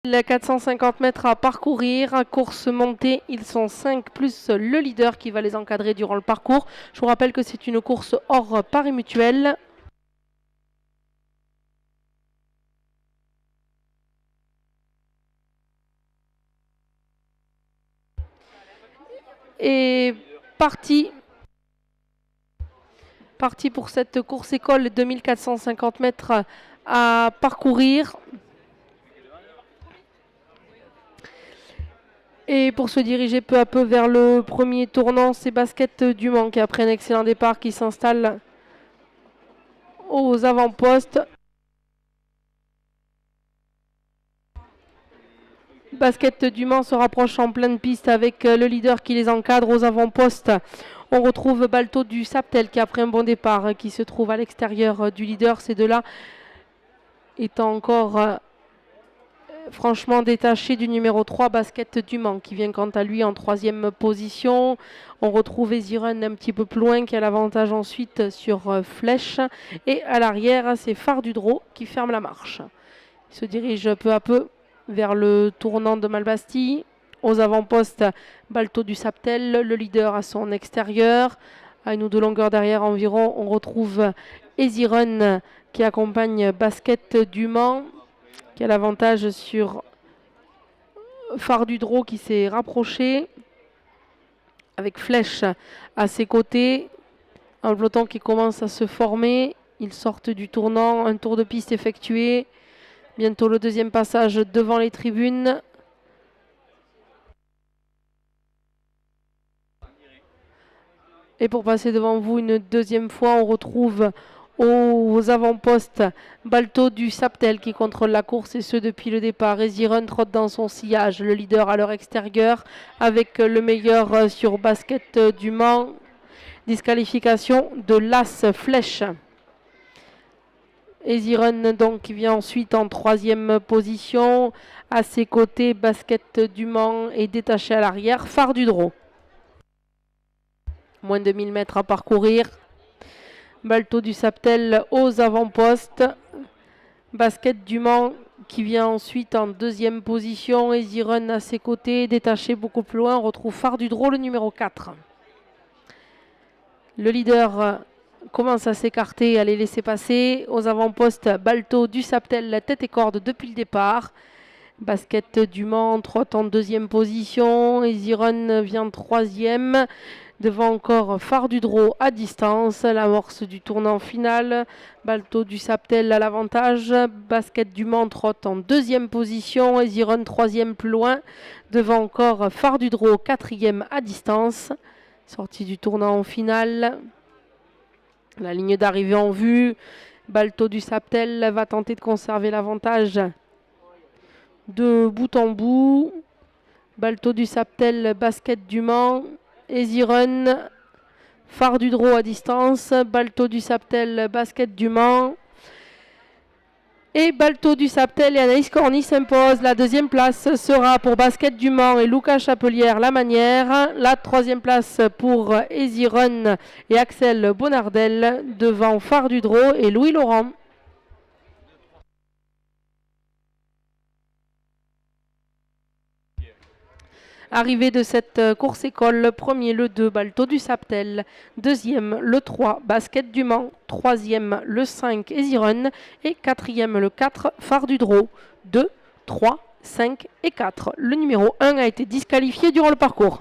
Les 450 mètres à parcourir, course montée, ils sont 5 plus le leader qui va les encadrer durant le parcours. Je vous rappelle que c'est une course hors pari mutuel. Et parti pour cette course école 2450 mètres à parcourir. Et pour se diriger peu à peu vers le premier tournant, c'est Basket du Mans qui après un excellent départ qui s'installe aux avant-postes. Basket du Mans se rapproche en pleine piste avec le leader qui les encadre aux avant-postes. On retrouve Balto du Saptel qui après un bon départ qui se trouve à l'extérieur du leader. Ces deux-là étant encore franchement détaché du numéro 3, Basket du Mans, qui vient quant à lui en 3e position. On retrouve Easyrun un petit peu plus loin, qui a l'avantage ensuite sur Flèche. Et à l'arrière, c'est Phare du Drô qui ferme la marche. Il se dirige peu à peu vers le tournant de Malbastille. Aux avant-postes, Balto du Saptel, le leader à son extérieur. À une ou deux longueurs derrière environ, on retrouve Easyrun qui accompagne Basket du Mans, qui a l'avantage sur Phare du Drô qui s'est rapproché avec Flèche à ses côtés. Un peloton qui commence à se former. Ils sortent du tournant, un tour de piste effectué. Bientôt le deuxième passage devant les tribunes. Et pour passer devant vous une deuxième fois, on retrouve aux avant-postes Balto du Saptel qui contrôle la course et ce depuis le départ. Easyrun trotte dans son sillage, le leader à leur extérieur avec le meilleur sur Basket du Mans. Disqualification de l'As Flèche. Easyrun donc qui vient ensuite en 3e position. À ses côtés, Basket du Mans est détaché à l'arrière. Phare du Drô. Moins de 1000 mètres à parcourir. Balto du Saptel aux avant-postes. Basket du Mans qui vient ensuite en 2e position. Easyrun à ses côtés, détaché beaucoup plus loin. On retrouve Phare du Drô, le numéro 4. Le leader commence à s'écarter, à les laisser passer. Aux avant-postes, Balto du Saptel, la tête et corde depuis le départ. Basket du Mans trotte en 2e position. Easyrun vient 3e. Devant encore Phare du Drô à distance. L'amorce du tournant final. Balto du Saptel à l'avantage. Basket du Mans trotte en 2e position. Easyrun 3e plus loin. Devant encore Phare du Drô 4e à distance. Sortie du tournant final. La ligne d'arrivée en vue. Balto du Saptel va tenter de conserver l'avantage de bout en bout. Balto du Saptel, Basket du Mans. Easyrun, Phare du Drô à distance. Balto du Saptel, Basket du Mans. Et Balto du Saptel et Anaïs Corny s'imposent. La 2e place sera pour Basket du Mans et Lucas Chapelière la Manière. La 3e place pour Easyrun et Axel Bonardel devant Phare du Drô et Louis Laurent. Arrivée de cette course école, premier le 2, Balto du Saptel, 2e le 3, Basket du Mans, 3e le 5, Easyrun et 4e le 4, Phare du Drô. 2, 3, 5 et 4. Le numéro 1 a été disqualifié durant le parcours.